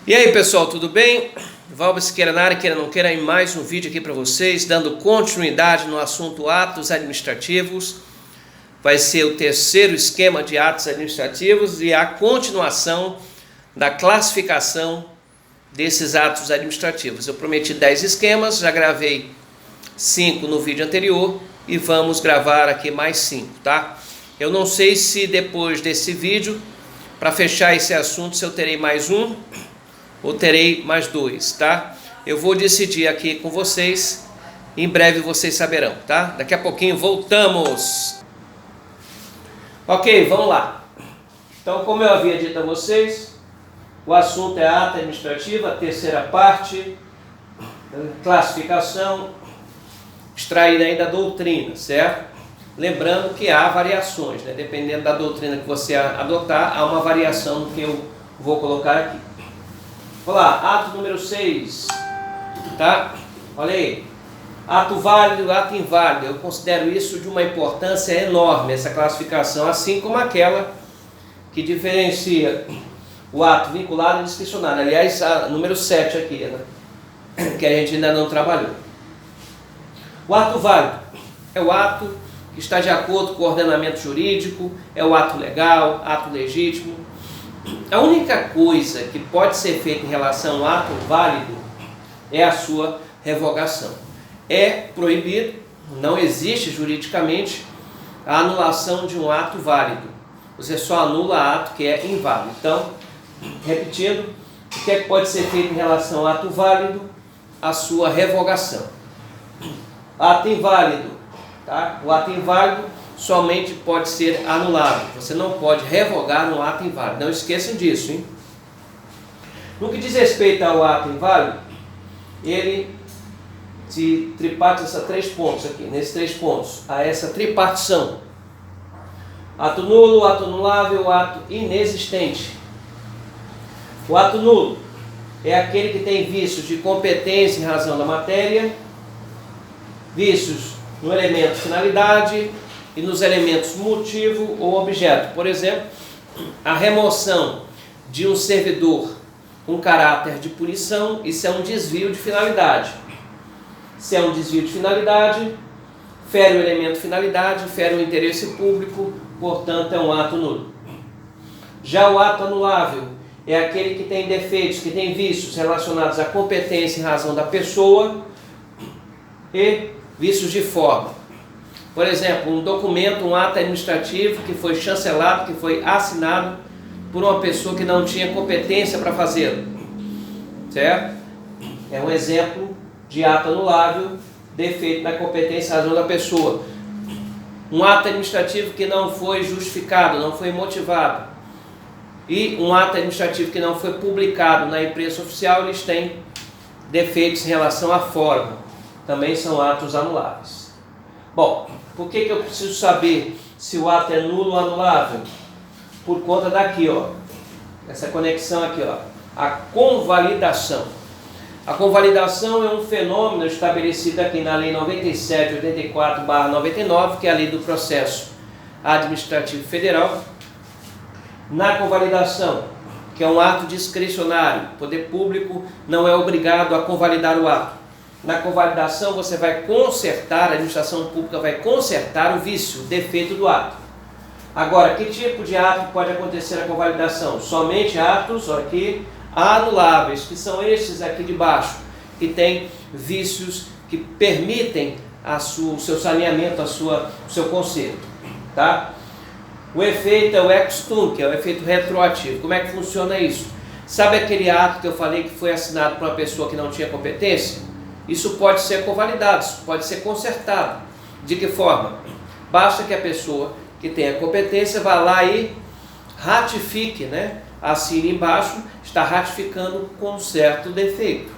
E aí pessoal, tudo bem? Valber Siqueira na área, queira não queira, em mais um vídeo aqui para vocês, dando continuidade no assunto atos administrativos. Vai ser o terceiro esquema de atos administrativos e a continuação da classificação desses atos administrativos. Eu prometi 10 esquemas, já gravei 5 no vídeo anterior e vamos gravar aqui mais 5, tá? Eu não sei se depois desse vídeo, para fechar esse assunto, se eu terei mais um ou terei mais 2, tá? Eu vou decidir aqui com vocês, em breve vocês saberão, tá? Daqui a pouquinho voltamos. Ok, vamos lá. Então, como eu havia dito a vocês, o assunto é ata administrativa, a terceira parte, classificação, extraída aí da doutrina, certo? Lembrando que há variações, né? Dependendo da doutrina que você adotar, há uma variação no que eu vou colocar aqui. Vamos lá, ato número 6, tá? Olha aí, ato válido, ato inválido. Eu considero isso de uma importância enorme, essa classificação, assim como aquela que diferencia o ato vinculado e discricionário. Aliás, a número 7 aqui, né? Que a gente ainda não trabalhou. O ato válido é o ato que está de acordo com o ordenamento jurídico, é o ato legal, ato legítimo. A única coisa que pode ser feita em relação ao ato válido é a sua revogação. É proibido, não existe juridicamente a anulação de um ato válido. Você só anula ato que é inválido. Então, repetindo, o que é que pode ser feito em relação ao ato válido? A sua revogação. Ato inválido, tá? O ato inválido somente pode ser anulado. Você não pode revogar um ato inválido. Não esqueçam disso, hein? No que diz respeito ao ato inválido, ele se triparte a 3 pontos aqui, nesses 3 pontos, a essa tripartição. Ato nulo, ato anulável, ato inexistente. O ato nulo é aquele que tem vícios de competência em razão da matéria, vícios no elemento finalidade e nos elementos motivo ou objeto. Por exemplo, a remoção de um servidor com caráter de punição, isso é um desvio de finalidade. Se é um desvio de finalidade, fere o elemento finalidade, fere o interesse público, portanto é um ato nulo. Já o ato anulável é aquele que tem defeitos, que tem vícios relacionados à competência em razão da pessoa e vícios de forma. Por exemplo, um documento, um ato administrativo que foi chancelado, que foi assinado por uma pessoa que não tinha competência para fazê-lo, certo? É um exemplo de ato anulável, defeito na competência em razão da pessoa. Um ato administrativo que não foi justificado, não foi motivado, e um ato administrativo que não foi publicado na imprensa oficial, eles têm defeitos em relação à forma, também são atos anuláveis. Bom, por que eu preciso saber se o ato é nulo ou anulável? Por conta daqui, ó, essa conexão aqui, ó, a convalidação. A convalidação é um fenômeno estabelecido aqui na Lei 97/84/99, que é a Lei do Processo Administrativo Federal. Na convalidação, que é um ato discricionário, o poder público não é obrigado a convalidar o ato. Na convalidação você vai consertar, a administração pública vai consertar o vício, o defeito do ato. Agora, que tipo de ato pode acontecer na convalidação? Somente atos aqui anuláveis, que são esses aqui de baixo, que tem vícios que permitem o seu saneamento, o seu conserto, tá? O efeito é o ex tunc, que é o efeito retroativo. Como é que funciona isso? Sabe aquele ato que eu falei que foi assinado por uma pessoa que não tinha competência? Isso pode ser convalidado, isso pode ser consertado. De que forma? Basta que a pessoa que tenha competência vá lá e ratifique, né? Assine embaixo, está ratificando com um certo defeito.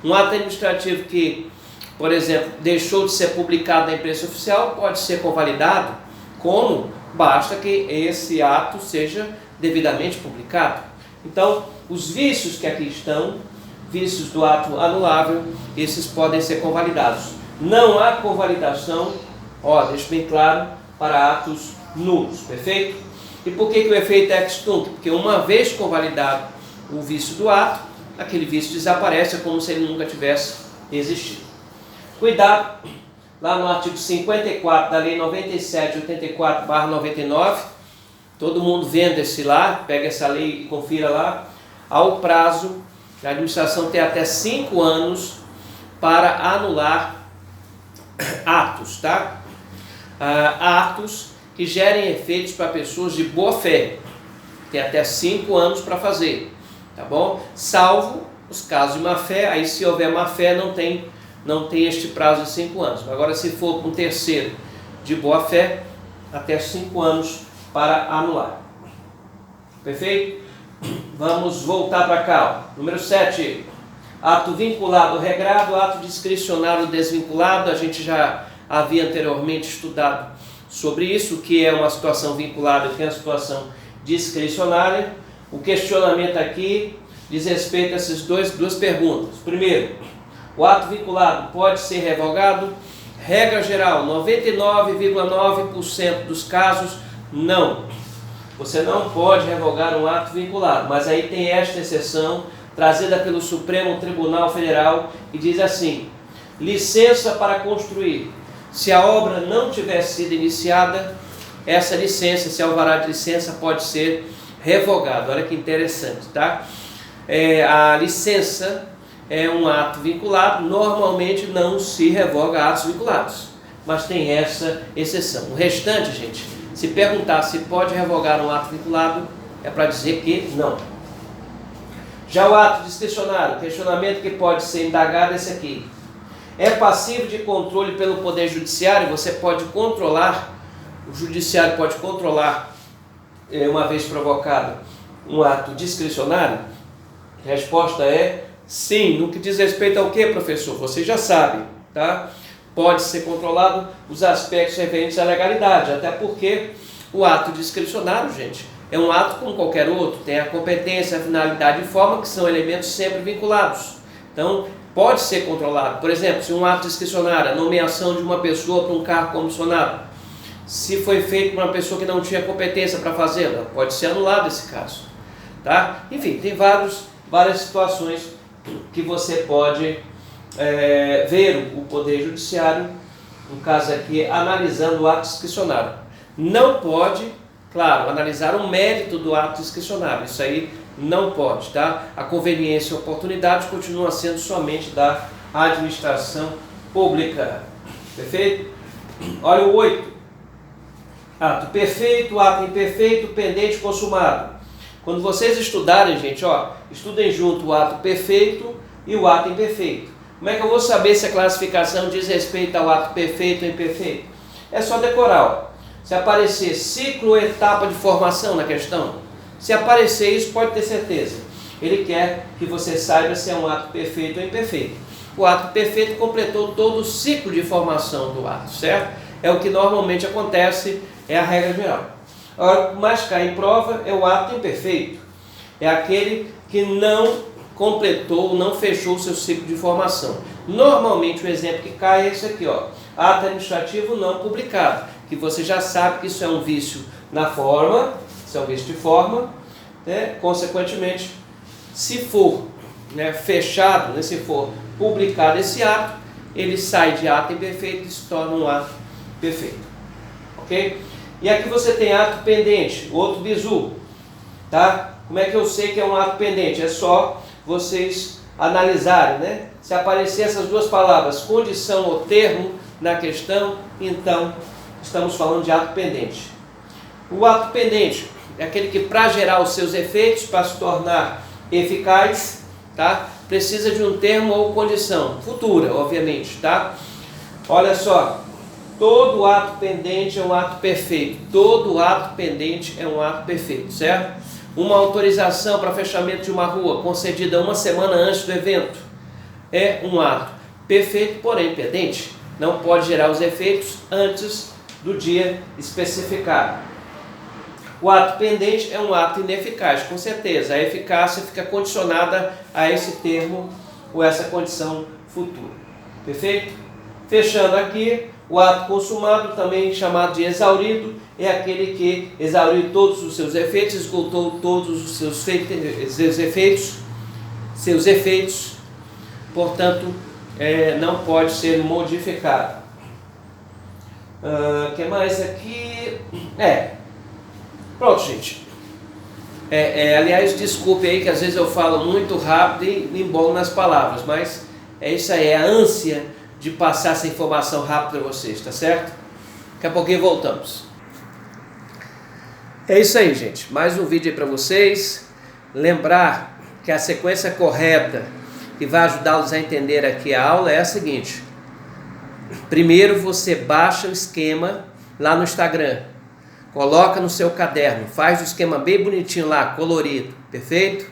Um ato administrativo que, por exemplo, deixou de ser publicado na imprensa oficial pode ser convalidado. Como? Basta que esse ato seja devidamente publicado. Então, os vícios que aqui estão, vícios do ato anulável, esses podem ser convalidados. Não há convalidação, ó, deixo bem claro, para atos nulos, perfeito? E por que o efeito é ex tunc? Porque uma vez convalidado o vício do ato, aquele vício desaparece, é como se ele nunca tivesse existido. Cuidado, lá no artigo 54 da Lei 9784/99, todo mundo vendo esse lá, pega essa lei e confira lá, há o prazo, a administração tem até 5 anos para anular atos, tá? Atos que gerem efeitos para pessoas de boa fé. Tem até 5 anos para fazer, tá bom? Salvo os casos de má fé, aí se houver má fé não tem este prazo de 5 anos. Agora se for um terceiro de boa fé, até 5 anos para anular. Perfeito? Vamos voltar para cá. Ó. Número 7. Ato vinculado regrado, ato discricionário desvinculado. A gente já havia anteriormente estudado sobre isso, que é uma situação vinculada, que é uma situação discricionária. O questionamento aqui diz respeito a essas duas perguntas. Primeiro, o ato vinculado pode ser revogado? Regra geral, 99,9% dos casos, não. Você não pode revogar um ato vinculado, mas aí tem esta exceção, trazida pelo Supremo Tribunal Federal, que diz assim: licença para construir. Se a obra não tiver sido iniciada, essa licença, esse alvará de licença pode ser revogado. Olha que interessante, tá? A licença é um ato vinculado, normalmente não se revoga atos vinculados, mas tem essa exceção. O restante, gente, se perguntar se pode revogar um ato vinculado, é para dizer que não. Já o ato discricionário, questionamento que pode ser indagado é esse aqui. É passivo de controle pelo Poder Judiciário? Você pode controlar, o Judiciário pode controlar, uma vez provocado, um ato discricionário? A resposta é sim. No que diz respeito ao que, professor? Você já sabe, tá? Pode ser controlado os aspectos referentes à legalidade, até porque o ato discricionário, gente, é um ato como qualquer outro, tem a competência, a finalidade e forma, que são elementos sempre vinculados. Então, pode ser controlado. Por exemplo, se um ato discricionário, a nomeação de uma pessoa para um cargo comissionado, se foi feito por uma pessoa que não tinha competência para fazê-la, pode ser anulado esse caso, tá? Enfim, tem várias situações que você pode ver o Poder Judiciário, no caso aqui, analisando o ato discricionário. Não pode, claro, analisar o mérito do ato discricionário, isso aí não pode, tá? A conveniência e a oportunidade continua sendo somente da administração pública. Perfeito? Olha o 8. Ato perfeito, ato imperfeito, pendente, consumado. Quando vocês estudarem, gente, ó, estudem junto o ato perfeito e o ato imperfeito. Como é que eu vou saber se a classificação diz respeito ao ato perfeito ou imperfeito? É só decorar, ó. Se aparecer ciclo ou etapa de formação na questão, se aparecer isso, pode ter certeza. Ele quer que você saiba se é um ato perfeito ou imperfeito. O ato perfeito completou todo o ciclo de formação do ato, certo? É o que normalmente acontece, é a regra geral. Agora, o mais cai em prova é o ato imperfeito. É aquele que não completou, não fechou o seu ciclo de formação. Normalmente o exemplo que cai é esse aqui, ó. Ato administrativo não publicado, que você já sabe que isso é um vício na forma, isso é um vício de forma, né? Consequentemente, se for fechado, né? Se for publicado esse ato, ele sai de ato imperfeito e se torna um ato perfeito. Ok? E aqui você tem ato pendente, outro bizu, tá? Como é que eu sei que é um ato pendente? É só vocês analisarem, né? Se aparecer essas duas palavras, condição ou termo, na questão, então estamos falando de ato pendente. O ato pendente é aquele que, para gerar os seus efeitos, para se tornar eficaz, tá? Precisa de um termo ou condição futura, obviamente, tá? Olha só, todo ato pendente é um ato perfeito. Todo ato pendente é um ato perfeito, certo? Uma autorização para fechamento de uma rua concedida uma semana antes do evento é um ato perfeito, porém pendente. Não pode gerar os efeitos antes do dia especificado. O ato pendente é um ato ineficaz, com certeza. A eficácia fica condicionada a esse termo ou essa condição futura. Perfeito? Fechando aqui, o ato consumado, também chamado de exaurido, é aquele que exauriu todos os seus efeitos, esgotou todos os seus efeitos, seus efeitos, portanto, não pode ser modificado. O que mais aqui? Pronto, gente. Aliás, desculpe aí que às vezes eu falo muito rápido e embolo nas palavras, mas é isso aí, é a ânsia de passar essa informação rápido para vocês, tá certo? Daqui a pouquinho voltamos. É isso aí, gente. Mais um vídeo aí para vocês. Lembrar que a sequência correta que vai ajudá-los a entender aqui a aula é a seguinte. Primeiro você baixa o esquema lá no Instagram. Coloca no seu caderno. Faz o esquema bem bonitinho lá, colorido. Perfeito?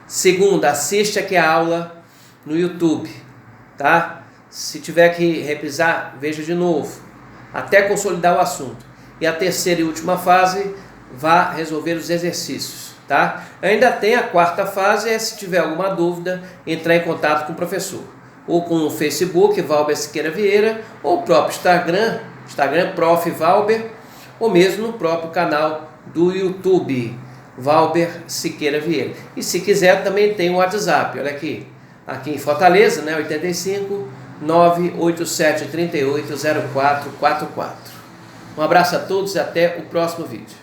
Segundo, assiste aqui a aula no YouTube. Tá? Se tiver que repisar, veja de novo. Até consolidar o assunto. E a terceira e última fase, vá resolver os exercícios, tá? Ainda tem a quarta fase, se tiver alguma dúvida, entrar em contato com o professor. Ou com o Facebook, Valber Siqueira Vieira, ou o próprio Instagram Prof. Valber, ou mesmo no próprio canal do YouTube, Valber Siqueira Vieira. E se quiser, também tem o WhatsApp, olha aqui em Fortaleza, né, 85 987 38 0444. Um abraço a todos e até o próximo vídeo.